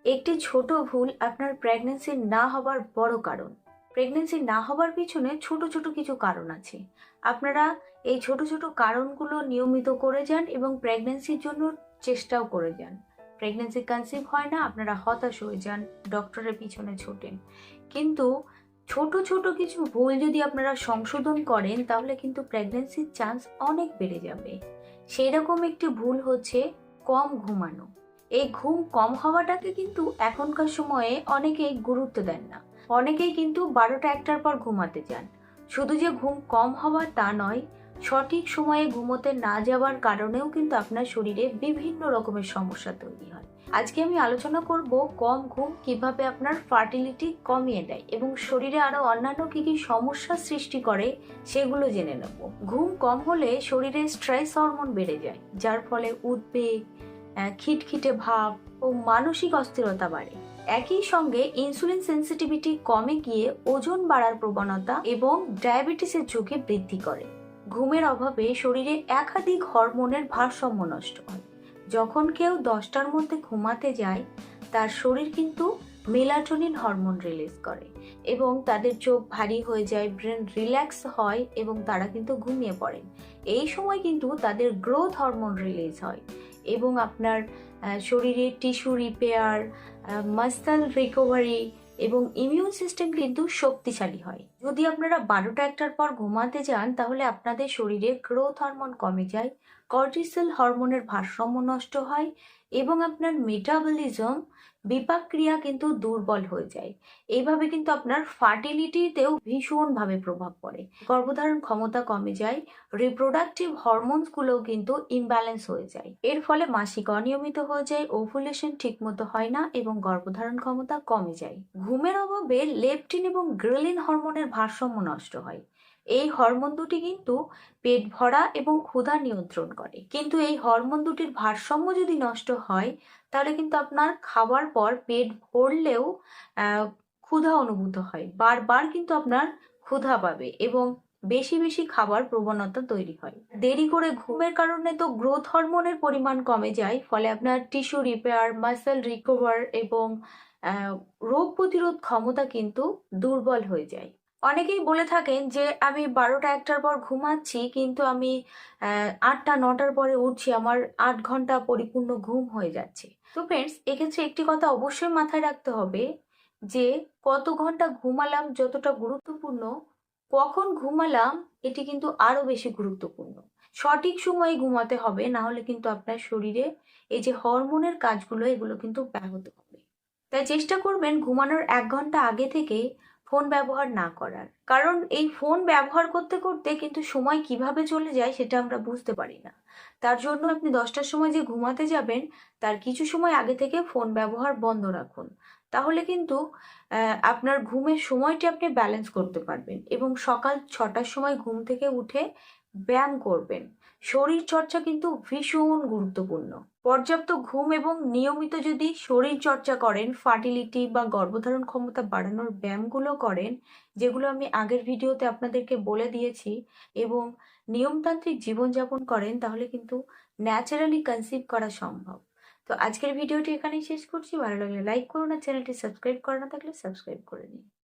একটি ছোট ভুল আপনার প্রেগন্যান্সি না হবার বড় কারণ। প্রেগন্যান্সি না হবার পিছনে ছোট ছোট কিছু কারণ আছে। আপনারা এই ছোট ছোট কারণগুলো নিয়মিত করে যান এবং প্রেগন্যান্সির জন্য চেষ্টাও করে যান। প্রেগন্যান্সি কনসিভ হয় না, আপনারা হতাশ হয়ে যান, ডক্টরের পিছনে ছোটেন। কিন্তু ছোট ছোট কিছু ভুল যদি আপনারা সংশোধন করেন তাহলে কিন্তু প্রেগন্যান্সির চান্স অনেক বেড়ে যাবে। সেই রকম একটি ভুল হচ্ছে কম ঘুমানো। এই ঘুম কম হওয়াটাকে কিন্তু এখনকার সময়ে অনেকেই গুরুত্ব দেন না। অনেকেই কিন্তু 12টা-1টার পর ঘুমাতে যান। শুধু যে ঘুম কম হওয়া তা নয়, সঠিক সময়ে ঘুমোতে না যাওয়ার কারণেও কিন্তু আপনার শরীরে বিভিন্ন রকমের সমস্যা তৈরি হয়। আজকে আমি আলোচনা করব কম ঘুম কিভাবে আপনার ফার্টিলিটি কমিয়ে দেয় এবং শরীরে আরো অন্যান্য কি কি সমস্যা সৃষ্টি করে সেগুলো জেনে নেব। ঘুম কম হলে শরীরে স্ট্রেস হরমোন বেড়ে যায়, যার ফলে উদ্বেগ, খিটখিটে ভাব ও মানসিক অস্থিরতা বাড়ে। একই সঙ্গে ইনসুলিন সেন্সিটিভিটি কমে গিয়ে ওজন বাড়ার প্রবণতা এবং ডায়াবেটিসের ঝুঁকি বৃদ্ধি করে। ঘুমের অভাবে শরীরে একাধিক হরমোনের ভারসাম্য নষ্ট হয়। যখন কেউ 10টার মধ্যে ঘুমাতে যায়, তার শরীর কিন্তু মেলাটোনিন হরমোন রিলিজ করে এবং তাদের চোখ ভারী হয়ে যায়, ব্রেন রিল্যাক্স হয় এবং তারা কিন্তু ঘুমিয়ে পড়েন। এই সময় কিন্তু তাদের গ্রোথ হরমোন রিলিজ হয় এবং আপনার শরীরে টিস্যু রিপেয়ার, মাসল রিকভারি এবং ইমিউন সিস্টেম কিন্তু শক্তিশালী হয়। যদি আপনারা 12টা-1টার পর ঘুমাতে যান তাহলে আপনাদের শরীরে গ্রোথ হরমোন কমে যায়, কর্টিসল হরমোনের ভারসাম্য নষ্ট হয় এবং আপনার মেটাবলিজম বিপাক ক্রিয়া কিন্তু দুর্বল হয়ে যায়। এইভাবে কিন্তু আপনার ফার্টিলিটিতেও ভীষণভাবে প্রভাব পড়ে। গর্ভধারণ ক্ষমতা কমে যায়, রিপ্রোডাক্টিভ হরমোনসগুলোও কিন্তু ইমব্যালেন্স হয়ে যায়। এর ফলে মাসিক অনিয়মিত হয়ে যায়, ওভুলেশন ঠিকমতো হয় না এবং গর্ভধারণ ক্ষমতা কমে যায়। ঘুমের অভাবে লেপটিন এবং গ্রেলিন হরমোনের ভারসাম্য নষ্ট হয়। এই হরমোন দুটি কিন্তু পেট ভরা এবং ক্ষুধা নিয়ন্ত্রণ করে। কিন্তু এই হরমোন দুটির ভারসাম্য যদি নষ্ট হয় তাহলে কিন্তু আপনার খাওয়ার পর পেট ভরলেও ক্ষুধা অনুভূত হয়, বারবার কিন্তু আপনার ক্ষুধা পাবে এবং বেশি বেশি খাবার প্রবণতা তৈরি হয়। দেরি করে ঘুমের কারণে তো গ্রোথ হরমোনের পরিমাণ কমে যায়, ফলে আপনার টিস্যু রিপেয়ার, মাসল রিকভার এবং রোগ প্রতিরোধ ক্ষমতা কিন্তু দুর্বল হয়ে যায়। অনেকেই বলে থাকেন যে আমি 12টা-1টার পর ঘুমাচ্ছি কিন্তু আমি 8টা-9টার পরে উঠছি, আমার 8 ঘন্টা পরিপূর্ণ ঘুম হয়ে যাচ্ছে। তো ফ্রেন্ডস, এক্ষেত্রে একটি কথা অবশ্যই মাথায় রাখতে হবে যে কত ঘন্টা ঘুমালাম যতটা গুরুত্বপূর্ণ, কখন ঘুমালাম এটি কিন্তু আরো বেশি গুরুত্বপূর্ণ। সঠিক সময়ে ঘুমাতে হবে, না হলে কিন্তু আপনার শরীরে এই যে হরমোনের কাজগুলো এগুলো কিন্তু ব্যাহত হবে। তাই চেষ্টা করবেন ঘুমানোর 1 ঘন্টা আগে থেকে ফোন ব্যবহার না করার, কারণ এই ফোন ব্যবহার করতে করতে কিন্তু সময় কিভাবে চলে যায় সেটা আমরা বুঝতে পারি না। তার জন্য আপনি 10টার সময় যে ঘুমাতে যাবেন তার কিছু সময় আগে থেকে ফোন ব্যবহার বন্ধ রাখুন। তাহলে কিন্তু আপনার ঘুমের সময়টি আপনি ব্যালেন্স করতে পারবেন এবং সকাল 6টার সময় ঘুম থেকে উঠে ব্যায়াম করবেন। শরীর চর্চা কিন্তু ভীষণ গুরুত্বপূর্ণ। পর্যাপ্ত ঘুম এবং নিয়মিত যদি শরীর চর্চা করেন, ফার্টিলিটি বা গর্ভধারণ ক্ষমতা বাড়ানোর ব্যায়ামগুলো করেন, যেগুলো আমি আগের ভিডিওতে আপনাদেরকে বলে দিয়েছি, এবং নিয়মতান্ত্রিক জীবনযাপন করেন, তাহলে কিন্তু ন্যাচারালি কনসিভ করা সম্ভব। তো আজকের ভিডিওটি এখানেই শেষ করছি। ভালো লাগলে লাইক করুন আর চ্যানেলটি সাবস্ক্রাইব করা না থাকলে সাবস্ক্রাইব করে নিন।